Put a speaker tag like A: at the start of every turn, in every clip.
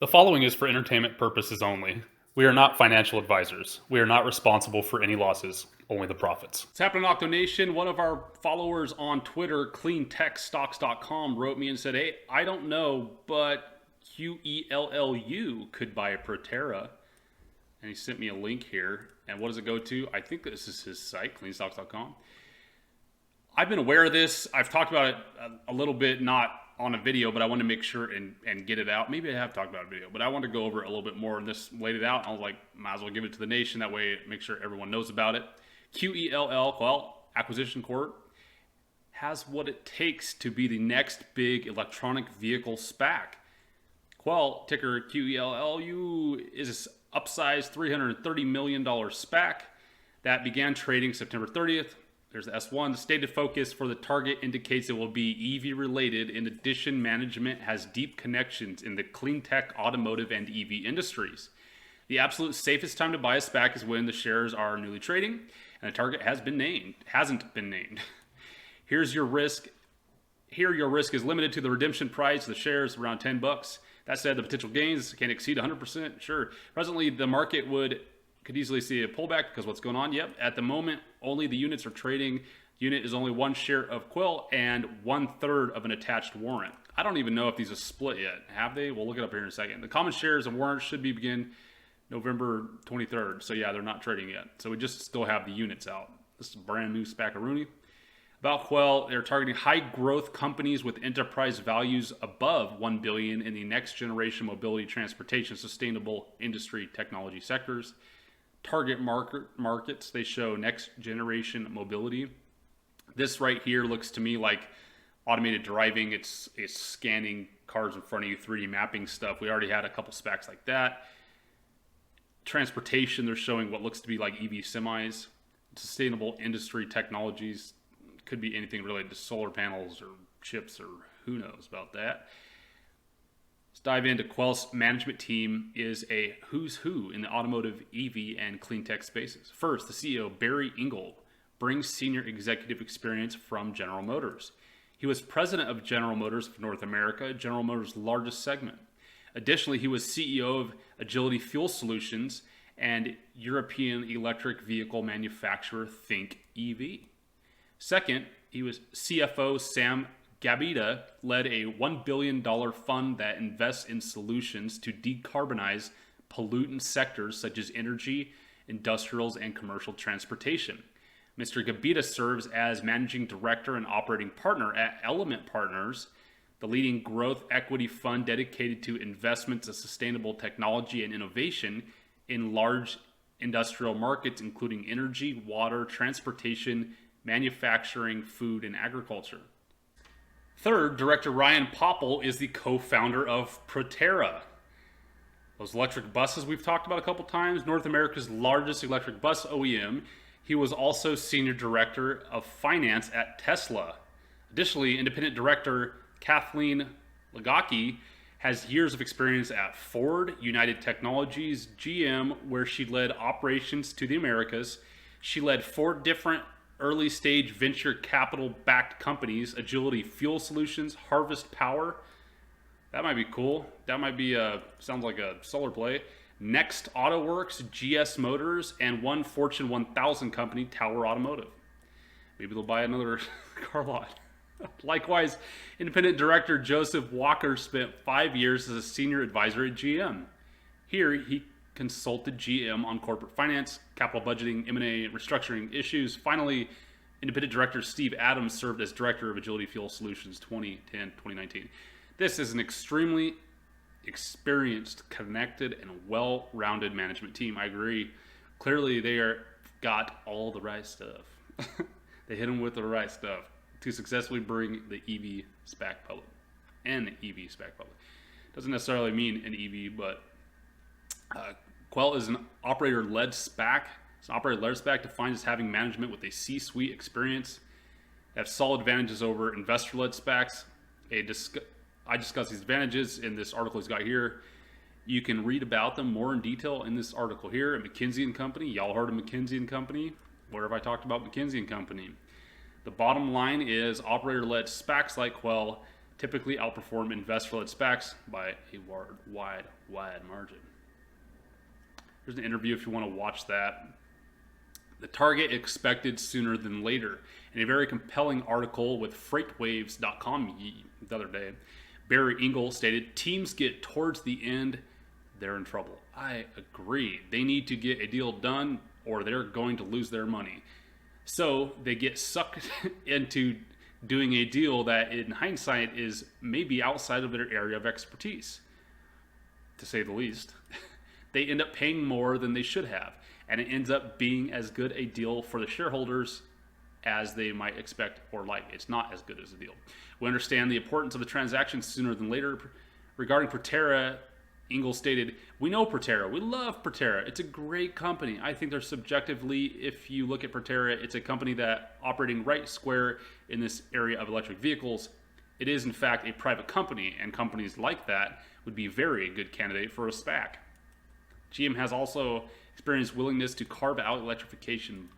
A: The following is for entertainment purposes only. We are not financial advisors. We are not responsible for any losses, only the profits.
B: What's happening, Octo Nation? One of our followers on Twitter, cleantechstocks.com, wrote me and said, hey, I don't know, but Qellu could buy a Proterra. And he sent me a link here. And what does it go to? I think this is his site, cleanstocks.com. I've been aware of this. I've talked about it a little bit, not on a video, but I wanted to make sure and get it out. Maybe I have talked about a video, but I wanted to go over it a little bit more and just laid it out. I was like, might as well give it to the nation. That way, make sure everyone knows about it. Qell Acquisition Corp has what it takes to be the next big electronic vehicle SPAC. Qell, ticker Qellu, is an upsized $330 million SPAC that began trading September 30th. There's the S1. The stated focus for the target indicates it will be EV related. In addition, management has deep connections in the clean tech, automotive, and EV industries. The absolute safest time to buy a SPAC is when the shares are newly trading and the target hasn't been named. Here your risk is limited to the redemption price of the shares, around $10. That said, the potential gains can exceed 100%. Sure. Presently, the market could easily see a pullback because what's going on. Yep. At the moment, only the units are trading. Unit is only one share of Qell and 1/3 of an attached warrant. I don't even know if these are split yet. Have they? We'll look it up here in a second. The common shares and warrants should begin November 23rd. So yeah, they're not trading yet. So we just still have the units out. This is a brand new SPAC-a-rooney. About Qell, they're targeting high growth companies with enterprise values above $1 billion in the next generation mobility, transportation, sustainable industry, technology sectors. Target markets, they show next generation mobility. This right here looks to me like automated driving. It's scanning cars in front of you, 3D mapping stuff. We already had a couple specs like that. Transportation, they're showing what looks to be like EV semis. Sustainable industry technologies, could be anything related to solar panels or chips or who knows about that. Let's dive into Qell's management team is a who's who in the automotive, EV, and clean tech spaces. First, the CEO, Barry Engle, brings senior executive experience from General Motors. He was president of General Motors of North America, General Motors' largest segment. Additionally, he was CEO of Agility Fuel Solutions and European electric vehicle manufacturer Think EV. Second, he was CFO Sam Gabita led a $1 billion fund that invests in solutions to decarbonize pollutant sectors such as energy, industrials, and commercial transportation. Mr. Gabita serves as managing director and operating partner at Element Partners, the leading growth equity fund dedicated to investments in sustainable technology and innovation in large industrial markets, including energy, water, transportation, manufacturing, food, and agriculture. Third, director Ryan Popple is the co-founder of Proterra. Those electric buses we've talked about a couple times, North America's largest electric bus OEM. He was also senior director of finance at Tesla. Additionally, independent director Kathleen Lagaki has years of experience at Ford, United Technologies, GM, where she led operations to the Americas. She led 4 different early stage venture capital backed companies: Agility Fuel Solutions, Harvest Power. That might be cool. That might be sounds like a solar play. Next AutoWorks, GS Motors, and one Fortune 1000 company, Tower Automotive. Maybe they'll buy another car lot. Likewise, independent director Joseph Walker spent 5 years as a senior advisor at GM. Here, he consulted GM on corporate finance, capital budgeting, M&A, restructuring issues. Finally, independent director Steve Adams served as director of Agility Fuel Solutions 2010-2019. This is an extremely experienced, connected, and well-rounded management team. I agree. Clearly, they got all the right stuff. They hit them with the right stuff to successfully bring the EV SPAC public. Doesn't necessarily mean an EV, but Qell is an operator-led SPAC. It's an operator-led SPAC defined as having management with a C-suite experience. They have solid advantages over investor-led SPACs. I discuss these advantages in this article he's got here. You can read about them more in detail in this article here at McKinsey & Company. Y'all heard of McKinsey & Company? Where have I talked about McKinsey & Company? The bottom line is operator-led SPACs like Qell typically outperform investor-led SPACs by a wide margin. Here's an interview if you want to watch that. The target expected sooner than later. In a very compelling article with freightwaves.com the other day, Barry Engel stated, teams get towards the end, they're in trouble. I agree. They need to get a deal done or they're going to lose their money. So they get sucked into doing a deal that in hindsight is maybe outside of their area of expertise, to say the least. They end up paying more than they should have, and it ends up being as good a deal for the shareholders as they might expect or like. It's not as good as a deal. We understand the importance of the transaction sooner than later. Regarding Proterra, Engel stated, we know Proterra. We love Proterra. It's a great company. I think they're subjectively, if you look at Proterra, it's a company that operating right square in this area of electric vehicles. It is, in fact, a private company, and companies like that would be very good candidate for a SPAC. GM has also experienced willingness to carve out electrification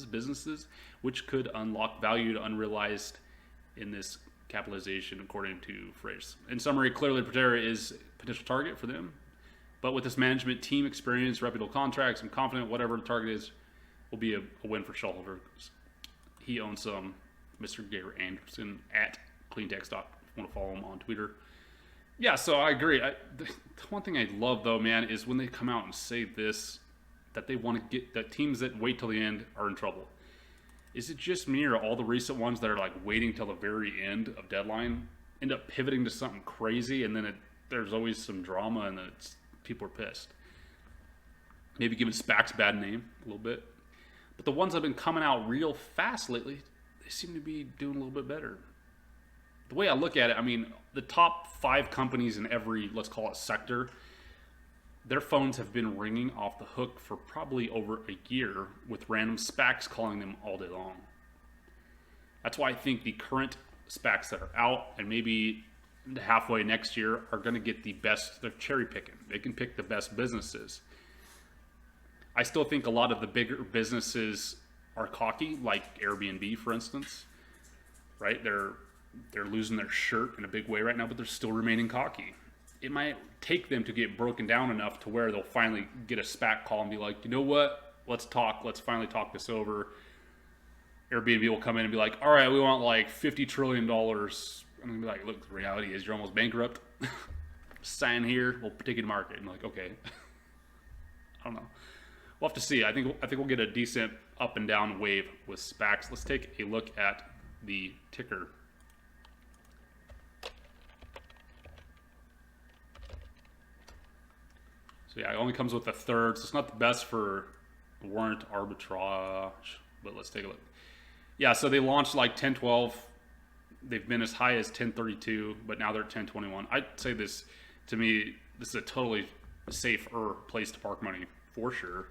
B: businesses, which could unlock value to unrealized in this capitalization, according to Fraser. In summary, clearly Proterra is a potential target for them, but with this management team experience, reputable contracts, I'm confident whatever the target is will be a win for shareholders. He owns some, Mr. Gary Anderson at CleanTech Stock. If you want to follow him on Twitter. Yeah, so I agree. The one thing I love though, man, is when they come out and say this, that they want to get, that teams that wait till the end are in trouble. Is it just me, or all the recent ones that are like waiting till the very end of deadline end up pivoting to something crazy, and then there's always some drama and then people are pissed? Maybe giving SPACs a bad name a little bit. But the ones that have been coming out real fast lately, they seem to be doing a little bit better. The way I look at it, I mean, the top 5 companies in every, let's call it sector, their phones have been ringing off the hook for probably over a year with random SPACs calling them all day long. That's why I think the current SPACs that are out and maybe halfway next year are going to get the best. They're cherry picking. They can pick the best businesses. I still think a lot of the bigger businesses are cocky, like Airbnb, for instance. Right? They're losing their shirt in a big way right now, but they're still remaining cocky. It might take them to get broken down enough to where they'll finally get a SPAC call and be like, you know what? Let's talk. Let's finally talk this over. Airbnb will come in and be like, all right, we want like $50 trillion. I'm going to be like, look, the reality is you're almost bankrupt. Sign here. We'll take you to market. I'm like, okay. I don't know. We'll have to see. I think we'll get a decent up and down wave with SPACs. Let's take a look at the ticker. So yeah, it only comes with a third, so it's not the best for warrant arbitrage, but let's take a look. Yeah, so they launched like 10.12. They've been as high as 10.32, but now they're at 10.21. I'd say this, to me, this is a totally safer place to park money, for sure,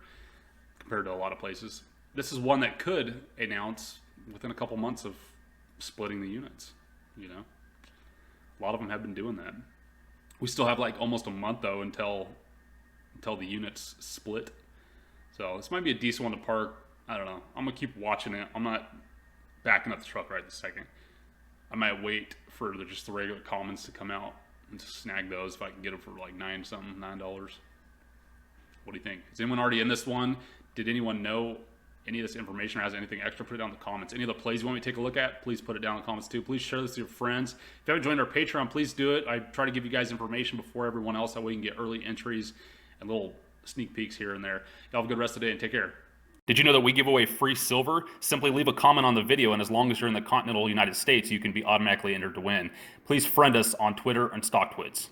B: compared to a lot of places. This is one that could announce within a couple months of splitting the units, you know? A lot of them have been doing that. We still have like almost a month, though, until the units split. So this might be a decent one to park. I don't know. I'm going to keep watching it. I'm not backing up the truck right this second. I might wait for just the regular commons to come out and just snag those if I can get them for like $9. What do you think? Is anyone already in this one? Did anyone know any of this information or has anything extra? Put it down in the comments. Any of the plays you want me to take a look at, please put it down in the comments too. Please share this with your friends. If you haven't joined our Patreon, please do it. I try to give you guys information before everyone else. That way you can get early entries and little sneak peeks here and there. Y'all have a good rest of the day and take care.
A: Did you know that we give away free silver? Simply leave a comment on the video, and as long as you're in the continental United States, you can be automatically entered to win. Please friend us on Twitter and StockTwits.